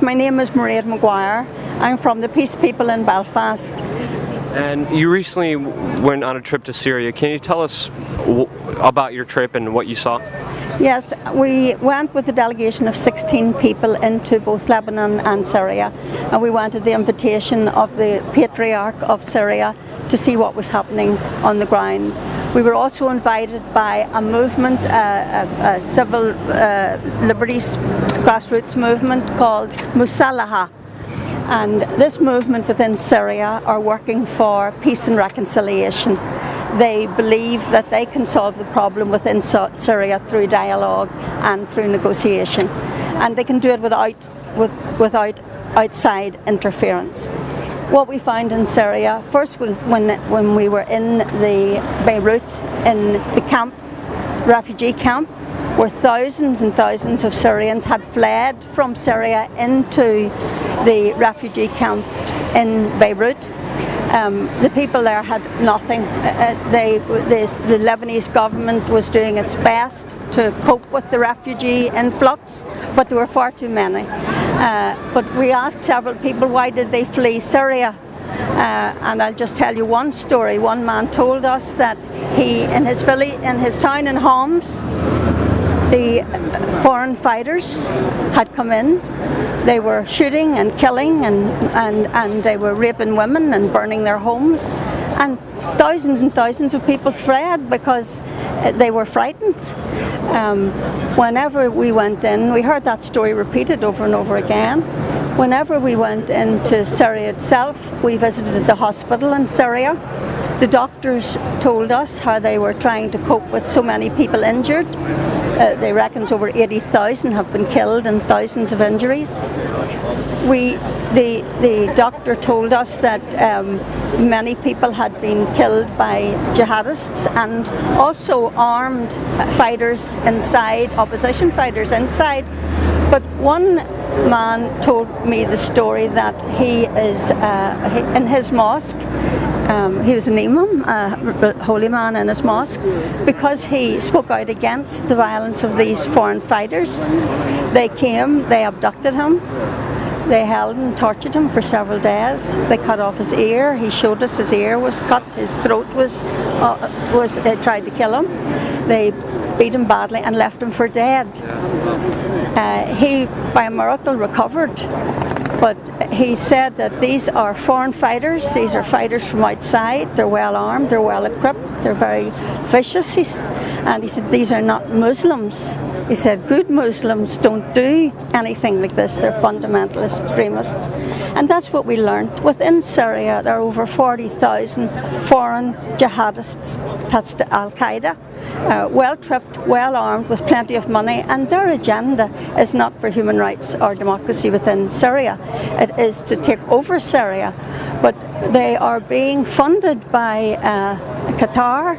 My name is Laureate. I'm from the Peace People in Belfast. And you recently went on a trip to Syria. Can you tell us about your trip and what you saw? Yes, we went with a delegation of 16 people into both Lebanon and Syria, and we went at the invitation of the Patriarch of Syria to see what was happening on the ground. We were also invited by a movement, a civil liberties grassroots movement called Musalaha. And this movement within Syria are working for peace and reconciliation. They believe that they can solve the problem within Syria through dialogue and through negotiation. And they can do it without outside interference. What we found in Syria, first when we were in the Beirut, in the camp, refugee camp, where thousands and thousands of Syrians had fled from Syria into the refugee camps in Beirut. The people there had nothing. The Lebanese government was doing its best to cope with the refugee influx, but there were far too many. But we asked several people, why did they flee Syria? And I'll just tell you one story. One man told us that he, in his town in Homs, the foreign fighters had come in. They were shooting and killing and they were raping women and burning their homes. And thousands of people fled because they were frightened. Whenever we went in, we heard that story repeated over and over again. Whenever we went into Syria itself, we visited the hospital in Syria. The doctors told us how they were trying to cope with so many people injured. They reckon over 80,000 have been killed and thousands of injuries. The doctor told us that many people had been killed by jihadists and also armed fighters inside, opposition fighters inside. But one man told me the story that he is in his mosque. He was an imam, a holy man in his mosque, because he spoke out against the violence of these foreign fighters. They came, they abducted him, they held and tortured him for several days. They cut off his ear. He showed us his ear was cut, his throat they tried to kill him. They beat him badly and left him for dead. He, by a miracle, recovered. But he said that these are foreign fighters, these are fighters from outside, they're well armed, they're well equipped, they're very vicious. And he said these are not Muslims. He said good Muslims don't do anything like this, they're fundamentalist extremists. And that's what we learned. Within Syria there are over 40,000 foreign jihadists, that's the Al-Qaeda, well tripped, well armed, with plenty of money, and their agenda is not for human rights or democracy within Syria. It is to take over Syria, but they are being funded by Qatar,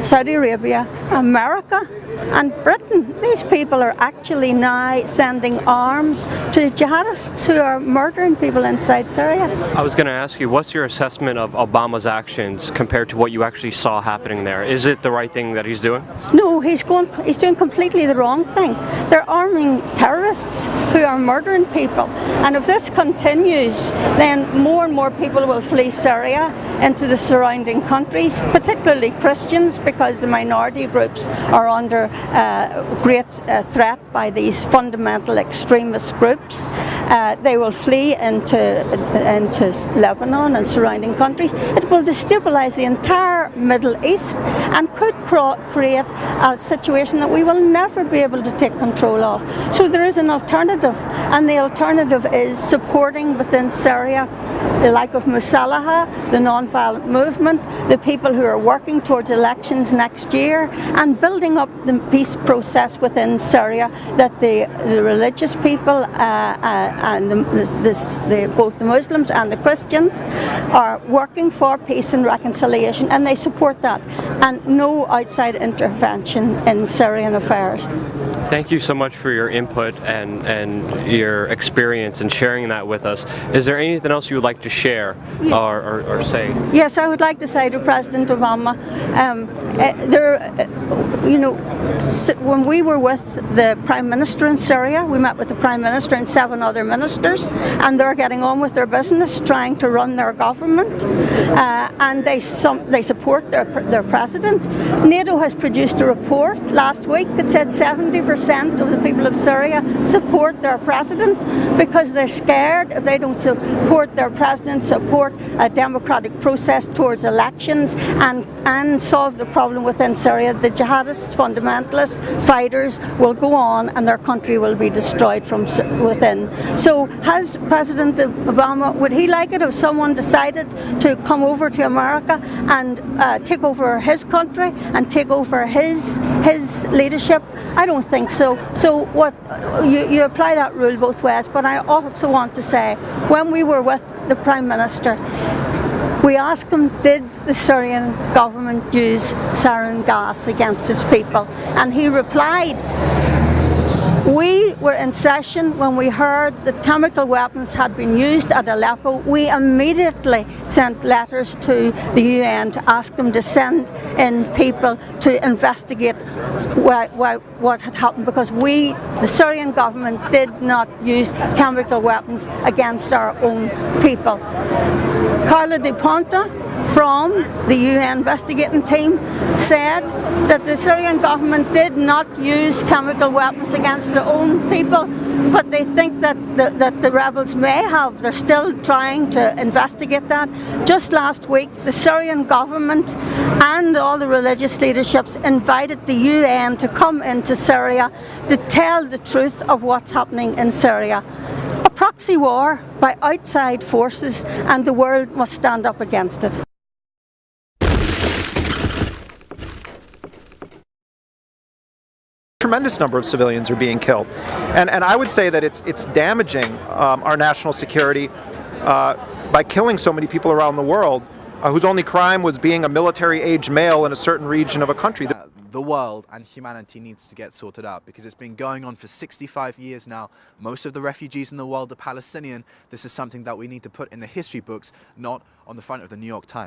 Saudi Arabia, America and Britain. These people are actually now sending arms to jihadists who are murdering people inside Syria. I was going to ask you, what's your assessment of Obama's actions compared to what you actually saw happening there? Is it the right thing that he's doing? No, he's doing completely the wrong thing. They're arming terrorists who are murdering people. And if this continues, then more and more people will flee Syria into the surrounding countries, particularly Christians, because the minority groups are under great threat by these fundamental extremist groups. They will flee into Lebanon and surrounding countries. It will destabilize the entire Middle East and could create a situation that we will never be able to take control of. So there is an alternative, and the alternative is supporting within Syria the like of Musalaha, the non-violent movement, the people who are working towards elections next year, and building up the peace process within Syria, that the religious people and both the Muslims and the Christians are working for peace and reconciliation, and they support that, and no outside intervention in Syrian affairs. Thank you so much for your input and your experience and sharing that with us. Is there anything else you would like to share or say? Yes, I would like to say to President Obama, when we were with the Prime Minister in Syria, we met with the Prime Minister and 7 other ministers, and they're getting on with their business, trying to run their government, and they support their president. NATO has produced a report last week that said 70% of the people of Syria support their president because they're scared if they don't support their president, support a democratic process towards elections and solve the problem within Syria. The jihadists, fundamentalists, fighters will go on and their country will be destroyed from within. So has President Obama, would he like it if someone decided to come over to America and take over his country and take over his leadership? I don't think so. So what you apply that rule both ways, but I also want to say, when we were with the Prime Minister, we asked him, did the Syrian government use sarin gas against its people? And he replied, we were in session when we heard that chemical weapons had been used at Aleppo. We immediately sent letters to the UN to ask them to send in people to investigate what had happened, because the Syrian government did not use chemical weapons against our own people. Carla De Ponta from the UN investigating team said that the Syrian government did not use chemical weapons against their own people, but they think that the rebels may have. They're still trying to investigate that. Just last week, the Syrian government and all the religious leaderships invited the UN to come into Syria to tell the truth of what's happening in Syria. A proxy war by outside forces, and the world must stand up against it. Tremendous number of civilians are being killed, and I would say that it's damaging our national security by killing so many people around the world whose only crime was being a military-age male in a certain region of a country. The world and humanity needs to get sorted out, because it's been going on for 65 years now. Most of the refugees in the world are Palestinian. This is something that we need to put in the history books, not on the front of the New York Times.